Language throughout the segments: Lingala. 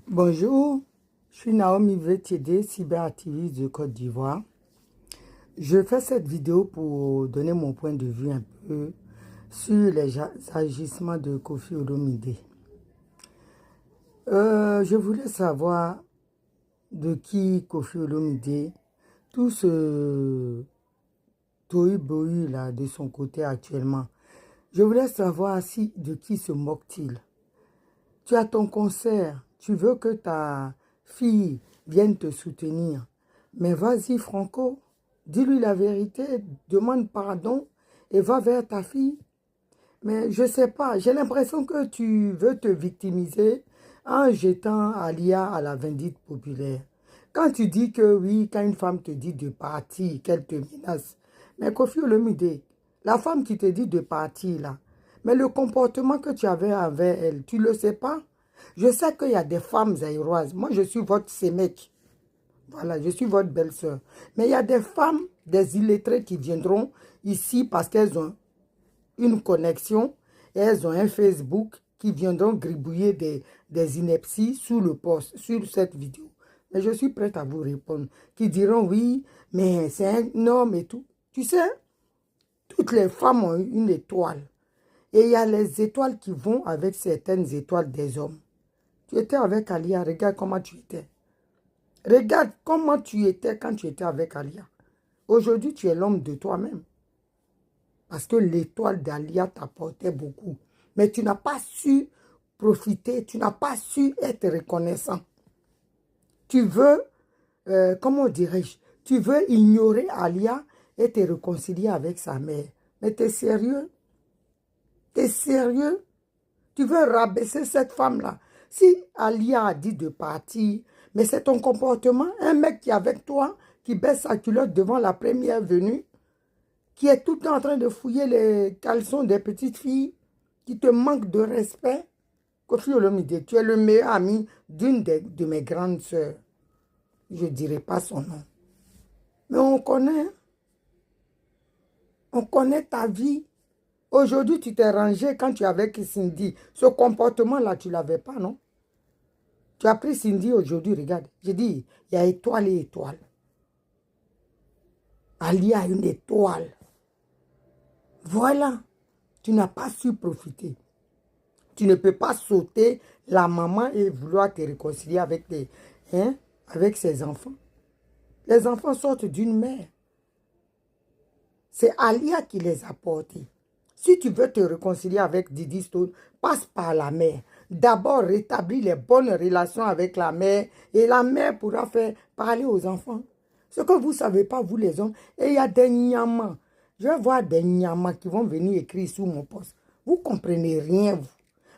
Bonjour, je suis Naomi Vétiédé, cyberactiviste de Côte d'Ivoire. Je fais cette vidéo pour donner mon point de vue un peu sur les agissements de Koffi Olomide. Je voulais savoir de qui Koffi Olomide, tout ce tohu-bohu là de son côté actuellement. Je voulais savoir si de qui se moque-t-il. Tu as ton concert, tu veux que ta fille vienne te soutenir. Mais vas-y, Franco, dis-lui la vérité, demande pardon et va vers ta fille. Mais je ne sais pas, j'ai l'impression que tu veux te victimiser en jetant Alia à la vindicte populaire. Quand tu dis que oui, quand une femme te dit de partir, qu'elle te menace. Mais Koffi Olomide, la femme qui te dit de partir là, mais le comportement que tu avais avec elle, tu ne le sais pas? Je sais qu'il y a des femmes zaïroises. Moi, je suis votre sémec. Voilà, je suis votre belle-sœur. Mais il y a des femmes, des illettrées qui viendront ici parce qu'elles ont une connexion et elles ont un Facebook qui viendront gribouiller des inepties sous le post, sur cette vidéo. Mais je suis prête à vous répondre. Qui diront oui, mais c'est un homme et tout. Tu sais, toutes les femmes ont une étoile. Et il y a les étoiles qui vont avec certaines étoiles des hommes. Tu étais avec Alia, regarde comment tu étais. Regarde comment tu étais quand tu étais avec Alia. Aujourd'hui, tu es l'homme de toi-même. Parce que l'étoile d'Alia t'apportait beaucoup. Mais tu n'as pas su profiter, tu n'as pas su être reconnaissant. Tu veux, comment dirais-je, tu veux ignorer Alia et te réconcilier avec sa mère. Mais tu es sérieux? Tu es sérieux? Tu veux rabaisser cette femme-là. Si Alia a dit de partir, mais c'est ton comportement, un mec qui est avec toi, qui baisse sa culotte devant la première venue, qui est tout le temps en train de fouiller les caleçons des petites filles, qui te manque de respect. Koffi Olomide, tu es le meilleur ami d'une de mes grandes sœurs. Je ne dirai pas son nom. Mais on connaît ta vie. Aujourd'hui, tu t'es rangé quand tu es avec Cindy. Ce comportement-là, tu ne l'avais pas, non? Tu as pris Cindy aujourd'hui, regarde. J'ai dit, il y a étoile et étoile. Ali a une étoile. Voilà. Tu n'as pas su profiter. Tu ne peux pas sauter la maman et vouloir te réconcilier avec, avec ses enfants. Les enfants sortent d'une mère. C'est Alia qui les a portés. Si tu veux te réconcilier avec Didi Stone, passe par la mère. D'abord, rétablis les bonnes relations avec la mère et la mère pourra faire parler aux enfants. Ce que vous ne savez pas, vous les hommes, et il y a des nyamas. Je vais voir des nyamas qui vont venir écrire sous mon poste. Vous ne comprenez rien, vous.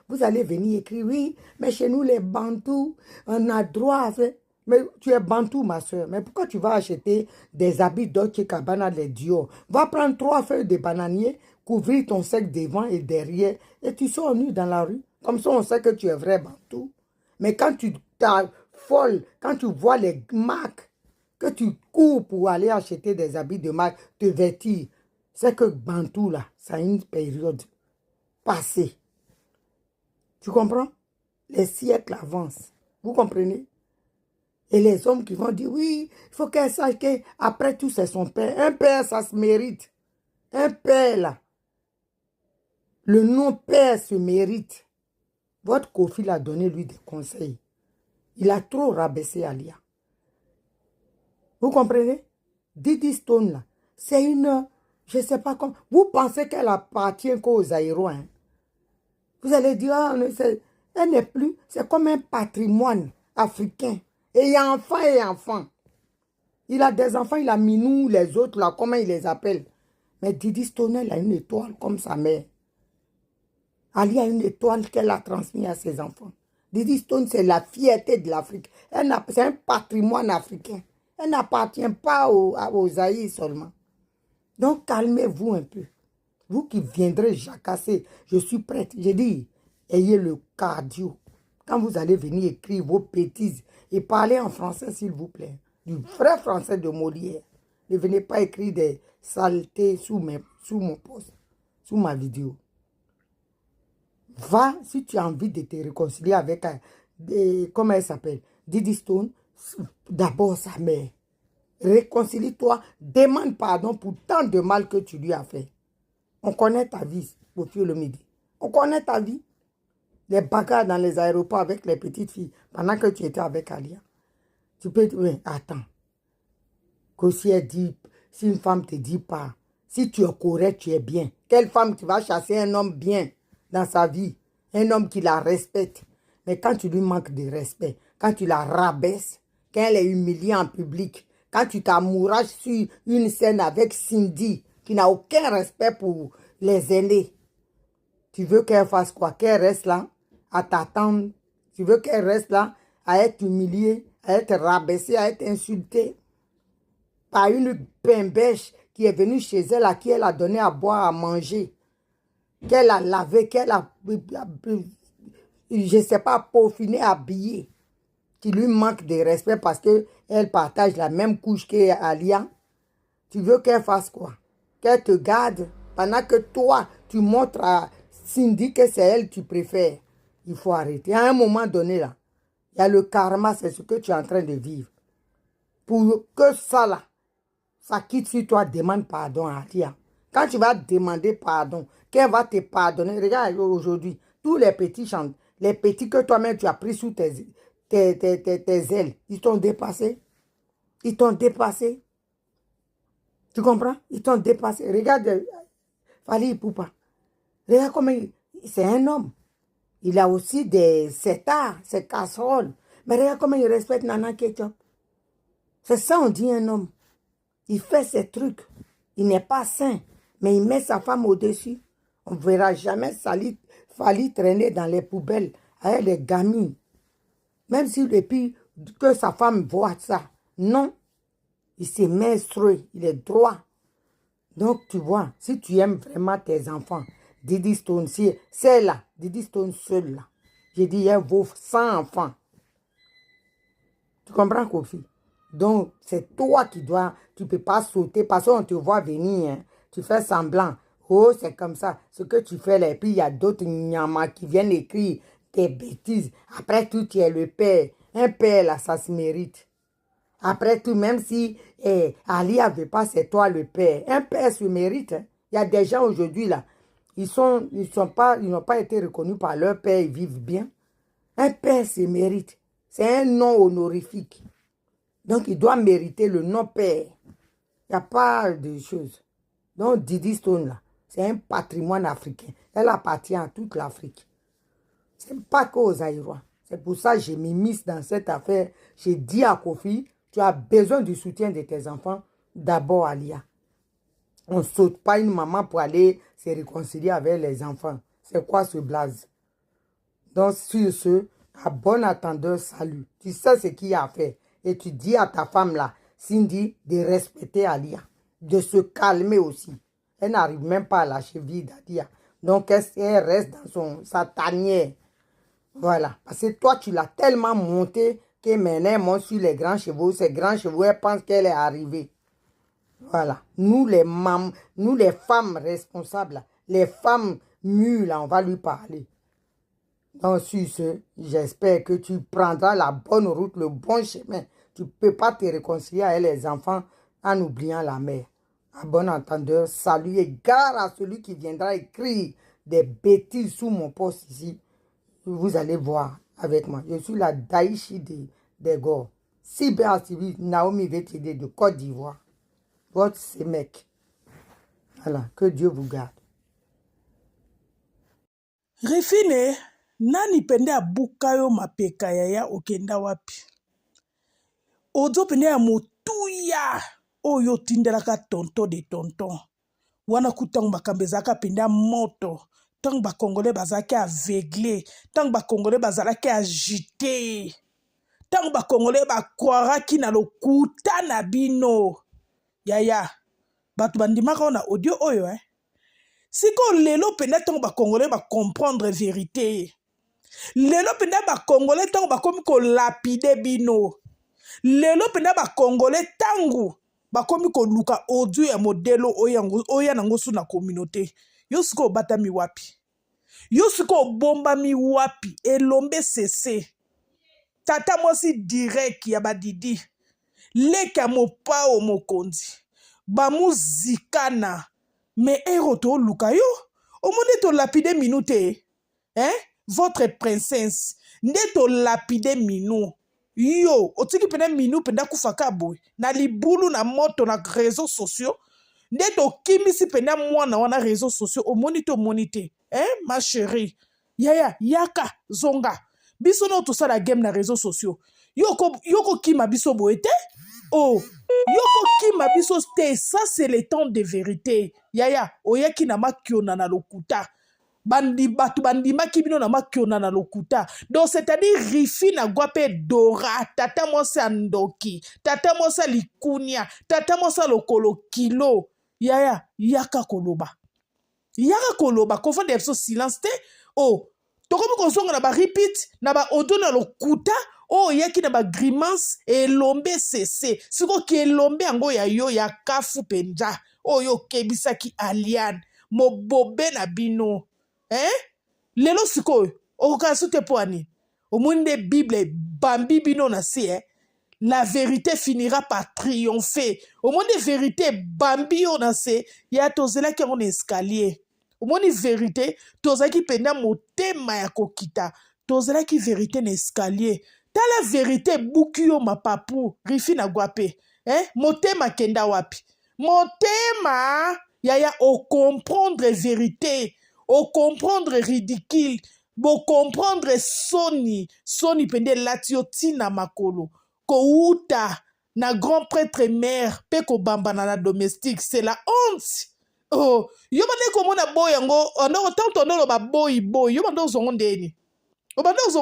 Vous allez venir écrire, oui, mais chez nous, les Bantous, on a droit à faire. Mais tu es Bantou, ma soeur. Mais pourquoi tu vas acheter des habits Dolce Gabbana, les Dior? Va prendre 3 feuilles de bananier, couvrir ton sec devant et derrière, et tu sors nu dans la rue. Comme ça, on sait que tu es vrai Bantou. Mais quand tu t'affoles, quand tu vois les marques, que tu cours pour aller acheter des habits de marque, te vêtir, c'est que Bantou, là, ça a une période passée. Tu comprends? Les siècles avancent. Vous comprenez? Et les hommes qui vont dire, oui, il faut qu'elle sache qu'après tout, c'est son père. Un père, ça se mérite. Un père, là. Le nom père se mérite. Votre Koffi l'a donné, lui, des conseils. Il a trop rabaissé Alia. Vous comprenez? Didi Stone, là, c'est une... Je ne sais pas comment... Vous pensez qu'elle appartient qu'aux aéros, hein? Vous allez dire, ah, elle n'est plus... C'est comme un patrimoine africain. Et il y a enfant et enfant. Il a des enfants, il a Minou, les autres, là, comment il les appelle? Mais Didi Stone, elle a une étoile comme sa mère. Ali a une étoile qu'elle a transmise à ses enfants. Didi Stone, c'est la fierté de l'Afrique. C'est un patrimoine africain. Elle n'appartient pas aux Aïs seulement. Donc, calmez-vous un peu. Vous qui viendrez jacasser, je suis prête. J'ai dit, ayez le cardio. Quand vous allez venir écrire vos bêtises et parler en français, s'il vous plaît. Du vrai français de Molière. Ne venez pas écrire des saletés sous mon post, sous ma vidéo. Va, si tu as envie de te réconcilier avec comment elle s'appelle, Didi Stone, d'abord sa mère. Réconcilie-toi, demande pardon pour tant de mal que tu lui as fait. On connaît ta vie, au fil le midi. On connaît ta vie. Les bagarres dans les aéroports avec les petites filles pendant que tu étais avec Alia. Tu peux dire, oui, attends. Que si elle dit, si une femme te dit pas, si tu es correct, tu es bien. Quelle femme qui va chasser un homme bien dans sa vie? Un homme qui la respecte. Mais quand tu lui manques de respect, quand tu la rabaisses, quand elle est humiliée en public, quand tu t'amourages sur une scène avec Cindy, qui n'a aucun respect pour les aînés, tu veux qu'elle fasse quoi? Qu'elle reste là à t'attendre? Tu veux qu'elle reste là à être humiliée, à être rabaissée, à être insultée par une bêche qui est venue chez elle, à qui elle a donné à boire, à manger, qu'elle a lavé, qu'elle a, je ne sais pas, peaufiné, habillé, qui lui manque de respect parce qu'elle partage la même couche qu'Alia. Tu veux qu'elle fasse quoi? Qu'elle te garde pendant que toi, tu montres à Cindy que c'est elle que tu préfères. Il faut arrêter. À un moment donné, là, il y a le karma, c'est ce que tu es en train de vivre. Pour que ça, là, ça quitte sur toi, demande pardon à Alia. Quand tu vas demander pardon, qu'elle va te pardonner. Regarde aujourd'hui, tous les petits chantent, les petits que toi-même tu as pris sous tes ailes, ils t'ont dépassé. Ils t'ont dépassé. Tu comprends? Ils t'ont dépassé. Regarde Fally Ipupa. Regarde comment c'est un homme. Il a aussi ses tares, ses casseroles. Mais regarde comment il respecte Nana Ketchup. C'est ça, on dit un homme. Il fait ses trucs. Il n'est pas sain. Mais il met sa femme au-dessus. On ne verra jamais Fally traîner dans les poubelles avec les gamines. Même si depuis que sa femme voit ça. Non. Il s'est menstrué. Il est droit. Donc, tu vois, si tu aimes vraiment tes enfants, Didi Stone, c'est là, Didi Stone seul là. J'ai dit, elle vaut 100 enfants. Tu comprends, Kofi? Donc, c'est toi qui dois, tu ne peux pas sauter parce qu'on te voit venir, hein. Tu fais semblant. Oh, c'est comme ça. Ce que tu fais là, et puis il y a d'autres nyamas qui viennent écrire des bêtises. Après tout, tu es le père. Un père, là, ça se mérite. Après tout, même si Ali n'avait pas, c'est toi le père. Un père se mérite. Hein. Il y a des gens aujourd'hui, là, ils n'ont pas été reconnus par leur père, ils vivent bien. Un père se mérite. C'est un nom honorifique. Donc, il doit mériter le nom père. Il n'y a pas de choses. Donc, Didi Stone, là, c'est un patrimoine africain. Elle appartient à toute l'Afrique. Ce n'est pas qu'aux Aïrois. C'est pour ça que j'ai mis dans cette affaire. J'ai dit à Kofi, tu as besoin du soutien de tes enfants, d'abord Alia. On ne saute pas une maman pour aller se réconcilier avec les enfants. C'est quoi ce blaze? Donc, sur ce, à bon attendeur, salut. Tu sais ce qu'il y a à faire. Et tu dis à ta femme là, Cindy, de respecter Alia. De se calmer aussi. Elle n'arrive même pas à la cheville d'Alia. Donc, elle reste dans sa tanière. Voilà. Parce que toi, tu l'as tellement monté que maintenant, elle monte sur les grands chevaux. Ces grands chevaux, elle pense qu'elle est arrivée. Voilà. Nous, les femmes responsables, les femmes mûres, là, on va lui parler. Donc, sur ce, j'espère que tu prendras la bonne route, le bon chemin. Tu ne peux pas te réconcilier avec les enfants en oubliant la mère. À bon entendeur, salut et gare à celui qui viendra écrire des bêtises sous mon poste ici. Vous allez voir avec moi. Je suis la Daïchi des Gors. Cyber Civil, Naomi VTD de Côte d'Ivoire. Votre mec. Voilà, que Dieu vous garde. Refine, nani pende abuka yo mapeka ya okenda wapi? Ozo pende ya motuya oyo tindelaka tonton de tonton. Wana kutang bakambezaka pende moto. Tang ba Congolais bazalaki aveuglé. Tang ba Congolais bazalaki agité. Tang ba Congolais bakwaraki na lokuta na bino. Yaya, batu bandimaka na audio oyo, hein? Siko lelo pende tang ba Congolais ba comprendre vérité. Lelo pende ba Congolais tang ba komi ko lapide bino. Lelo pende ba Congolais tangu ba komi ko luka audio ya modelo oya nango su na communauté. Yo siko batami wapi? Yo siko bomba mi wapi? Elombe sese. tata mwasi direct ya badidi leka mopao mokonzi bamuzikana me ero toluka yo omoni tolapide minu te votre princesse nde tolapide minu yo otiki pene minu penda kufaka boy na libulu na moto na réseaux sociaux nde tokimisi pena mwana wana réseaux sociaux omoni te ma chérie yaya yaka zonga biso no tosala game na réseaux sociaux yoko kima biso boye te oh yoko kima biso te ça c'est le temps de vérité yaya oyaki na makiona na lokuta batu bandimaki bino na makiona na lokuta donc c'est-à-dire rifi na gwape dora tata mwasi andoki tata mwasi likunia tata mwasi lokolo kilo yaya yaka koloba kofanda biso silence te oh tokomi kozonga na ba repeat na ba audio na lokuta oyaki na ba grimace elombe sese sikoki elombe yango ya yo ya kafu penja oyo okebisaki aliane mobobe na bino lelo sikoyo okokasi te po ani omoni nde bible bambi bino na se la vérité finira par triompher omoni vérité bambi yo na se ya tozelaki yango na escalier omoni vérité tozalaki penda motema ya kokita tozalaki vérité na escalier tala vérité buki yo mapapu rifi na gwape motema kenda wapi motema yaya ocomprendre vérité ocomprendre ridicule bocomprendre soni pende lati yo tina makolo kouta na grand prêtre mère pe kobambana na domestique c'est la honte oh yo bande komona boy yango ondoko tanto ondoloba boy yo bande ozongo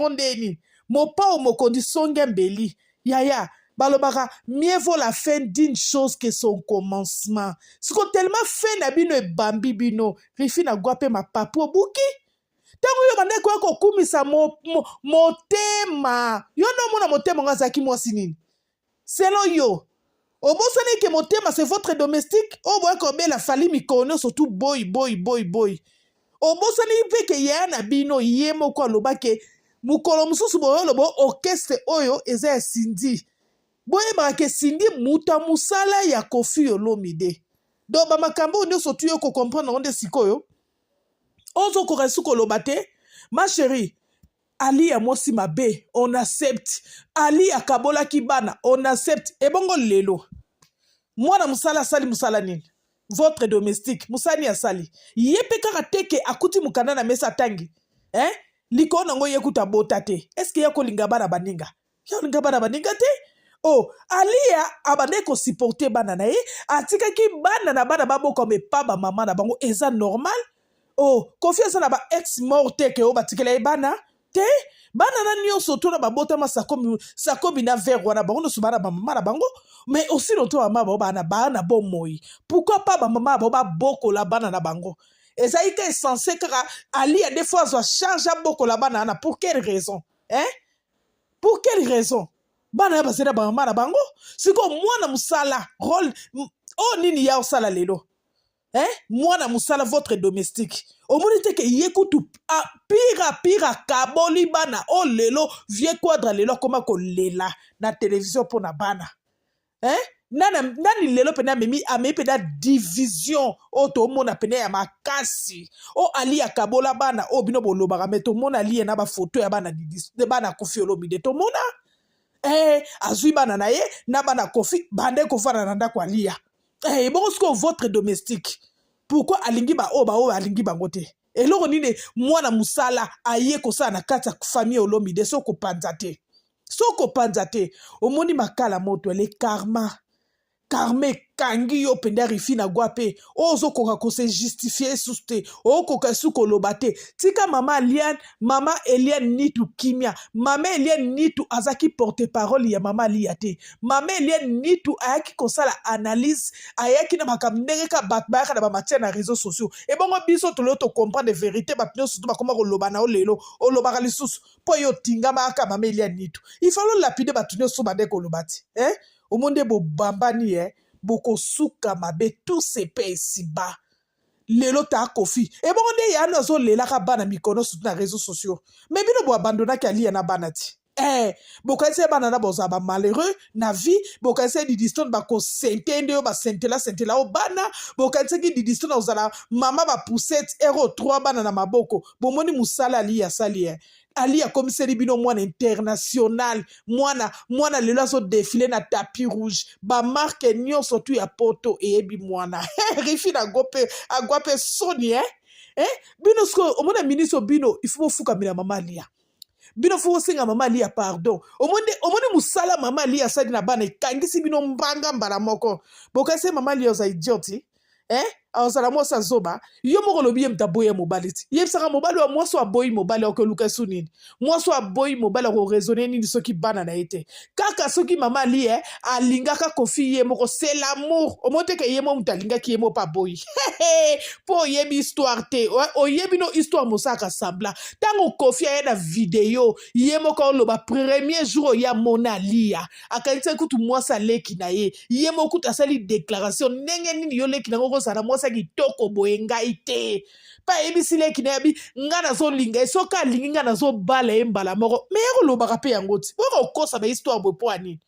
ndeni mopao mokondi songe mbeli yaya balobaka mieux vaut la fin d'une chose que son commencement siko tellement fin na bino ebambi bino rifi na gwape mapapu obuki tango yo bande koya kokumisa motema yo nomona motema ngo azalaki mwasi nini selon yo obosani ke motema c'est votre domestique oboya kobela fali mikono surtout boy obosani mpe ke yaya na bino ye moko aloba ke mukolo mususu boyo lobo orchestre oyo eza ya Cindy boyebaka ke Cindy muta musala ya Koffi Olomide donc bamakambo nyonso tu yo kokomprendre ngo nde sikoyo ozokoka suki oloba te ma chérie ali ya mwasi mabe on accepte ali akabolaki bana on accepte ebongo lelo mwana musala asali musala nini votre domestique musani asali ye mpe kaka teke akuti mukanda na mesa tangi likolo nango yekuta bota te eske ya kolinga bana baninga te oh alia abande ko supporter bana na ye atikaki bana na bana baboka mepa ba mama na bango eza normal oh confiance na ba ex morte ke o batikela ye bana te bana na nyonso to na babota sakomi na verre wana bango no subana ba mama na bango mais aussi longtemps mama ba bana bomoi pourquoi pas ba mama ba boko la bana na bango eza ite censé kaka ali a des fois zo charge boko la bana na pour quelle raison pour quelle raison bana ya basera ba mama na bango siko mwana musala rôle oh nini ya osala lelo mwana musala votre domestique omoni te ke yekutu pira kaboli bana o lelo vie quadra lelo koma kolela na télévision pour na bana nani lelo pena amemi pena division o tomona pena ya makasi o ali akabola bana o bino bolobaka me tomona ali na ba photo ya bana de bana Koffi Olomide tomona azui bana na ye na bana Koffi bande kofana na ndako alia bongo siko votre domestique pourquoi alingi ba o alingi bango te eloko nini mwana musala aye kosala na kati ya famille Olomide soko panza te omoni makala moto ele karma kangi yo penda rifi na gwape ozo koka ko se justifier suste o koka suko lobate tika mama Eliane nitu kimia mama Eliane nitu azaki porte parole ya mama liate mama Eliane nitu ayaki kosala analyse ayaki na makamndenge ka batbaka na ba matière na réseaux sociaux et bongo biso tolo to comprendre vérité batno surtout bakoma ko lobana o lelo o lobaka lisusu po yo tingama aka mama Eliane nitu il faut lapider batno so bande ko lobati au monde bo bambani boko suka mabe tout se paye si bas lelo ta Koffi et bon nde ya nazo lela ka bana mikono sur na réseaux sociaux mais bino bo abandona ki ali na banati bokanisi bana na boza ba malheureux na vie, bokanisi di diston ba ko sentende ba sentela o bana, bokanisi ki di diston ozala mama ba poussette euro 3 bana na maboko, bomoni musala ali ya sali ali ya komiseri bino mwana international, mwana lelo azo défilé na tapis rouge, ba marque nyonso tu ya poto eyebi mwana rifi na agwape soni bino sko omona ministre bino il faut fuka mina mama lia bino fo senga mama lia pardon omoni musala mama lia sadi na bana kangisi bino mbanga mbala moko bokase mama lia oza idioti azala mwasi azoba yo moko lobi ye mtaboye mobali ti yebisaka mobali wa mwasi aboyi mobali akoluka esu nini mwasi aboyi mobali akoraisonne nini soki bana na ye te kaka soki mama ali alingaka kofi ye moko c'est l'amour omoteke ye mo mutu alingaki ye mo mpo aboyi mpo oyebi histoire te oyebi no histoire mosaka sambla ntango kofi aye na video ye moko oloba premier jour oye amona alia akanisi kutu mwasi aleki na ye moko kutu asali déclaration ndenge nini yo leki nango kozala mwasi kitoko boye ngai te pa yebisi leki na yabi nga nazolinga ye soki alingi nga nazobala ye mbala moko me yakolobaka mpe yango ti boka okosa bahistoire boye mpo anini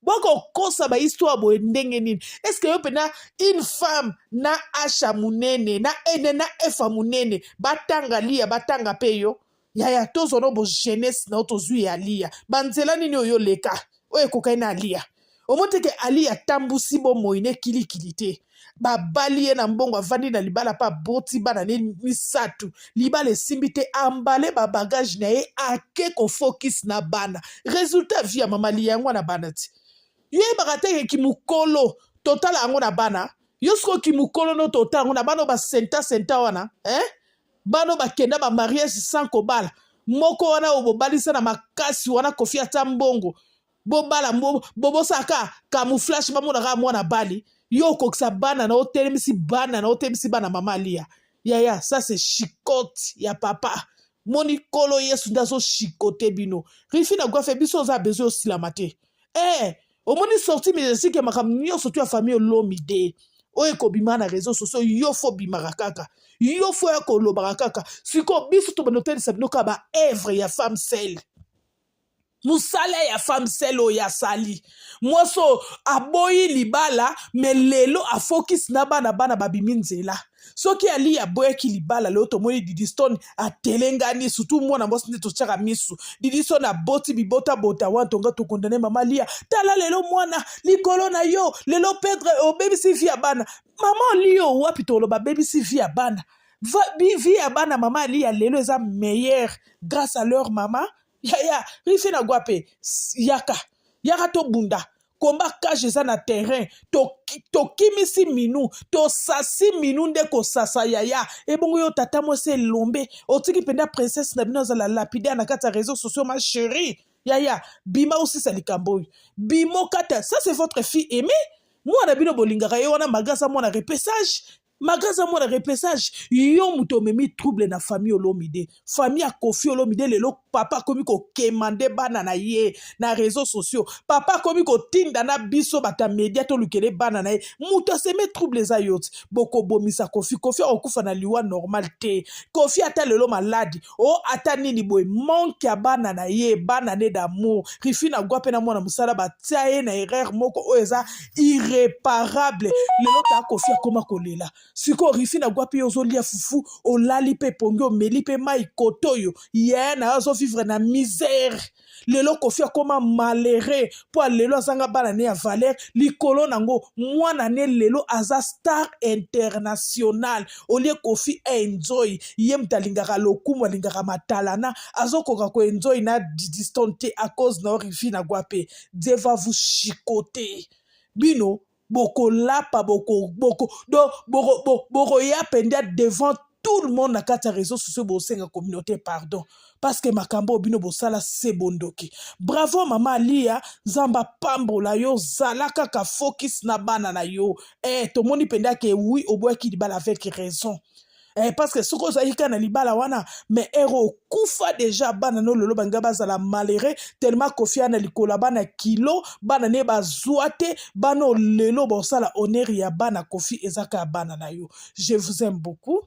boka okosa bahistoire boye ndenge nini eske yo mpena une femme na asha munene na ene na efa munene batanga lia batanga mpe yo yaya tozona bo jeunesse na yo tozwi ya lia banzela nini oyo leka oyo ekokai na alia omoteke ali atambusi bomoi ne kilikili te babali ye na mbongo avandi na libala pa boti bana ne misatu libala esimbi te ambale babagage na ye ake kofokis na bana resultat vi ya mama lia yango na bana ti yo yebaka te kimukolo totala yango na bana yo siko kimukolo no totala yango na bana oyo basenta wana bana bakenda bamariage sans kobala moko wana oyo bobalisa na makasi wana kofi ata mbongo bobala bobosaka camouflage bamonaka mwana bali yo okokisa bana na otelemisi bana mama alia yaya ça c'est chicote ya papa moni kolo yesu nde azochikote bino rifi na gwafe biso oza besoin osilama te omoni sorti médiatique ya makambo nyonso tu ya famille olomi de oyo ekobima na réseaux sociaux yo fo bimaka kaka yo fo ya kolobaka kaka siko biso tobanotelisa bino ka baevre ya femme sele musala ya femme sele oyo asali mwaso aboyi libala me lelo afokisi na bana babimi nzela soki ali aboyaki libala lelo tomoni didiston atelengani surtout mwana mwasi nde totiaka misu didiston aboti bibota bota wana tonga tokondane mama lia tala lelo mwana likolo na yo lelo pedre obebisi vi ya bana mama lio wapi toloba bebisi vi ya bana vi ya bana mama lia lelo eza meilleur grâce à leur maman yaya rife na gwape yaka to bunda komba kaje eza na terrain tokimisi minu tosasi minu nde kosasa yaya ebongo yo tata mwasi elombe otiki mpenda princesse na bino azala lapidea na kati ya réseaux sociaux ma chérie yaya bima osisa likambo oyo bimo kata ça c'est votre fille aimée mwana bino bolingaka ye wana magasa mwana repessage magaza mwana repessage yo muto memi trouble na famille olomide famille a Kofi Olomide lelo papa komi ko kemande bana na ye na réseaux sociaux papa komi ko tinda na biso bata media to lukele bana na ye muto seme trouble za yot boko bomisa Kofi okufa na liwa normal te Kofi ata lelo maladi o ata nini boy manque ya bana na ye bana ne d'amour rifi na gwape na mwana musala batia ye na erreur moko o eza irréparable lelo ta Kofi akoma kolela siko rifi na gwapi ozolia fufu olali pe pongi omeli pe mai kotoyo ye na azo vivre na misère lelo Kofi akoma malheureux po lelo azanga bana ne ya valeur likolo nango mwana ne lelo aza star international olie Kofi enjoy ye mtalingaka lokumu alingaka matalana azokoka ko enjoy na distante à cause na rifi na gwape Dieu va vous chicoter bino boko lapa boko ya pendia devant tout le monde na kati ya réseaux sociaux bosenga communauté pardon parce que makambo bino bosala se bondoki bravo mama Alia nzamba pambola yo zala kaka focus na bana na yo tomoni pendia ke oui oboyaki libala avec raison parce que soko zaika na libala wana mais ero kufa déjà bana no lelo banga bazala malheureux tellement Kofi na likola bana kilo bana ne bazwate bana lelo bosala honneur ya bana Kofi ezaka bana na yo je vous aime beaucoup.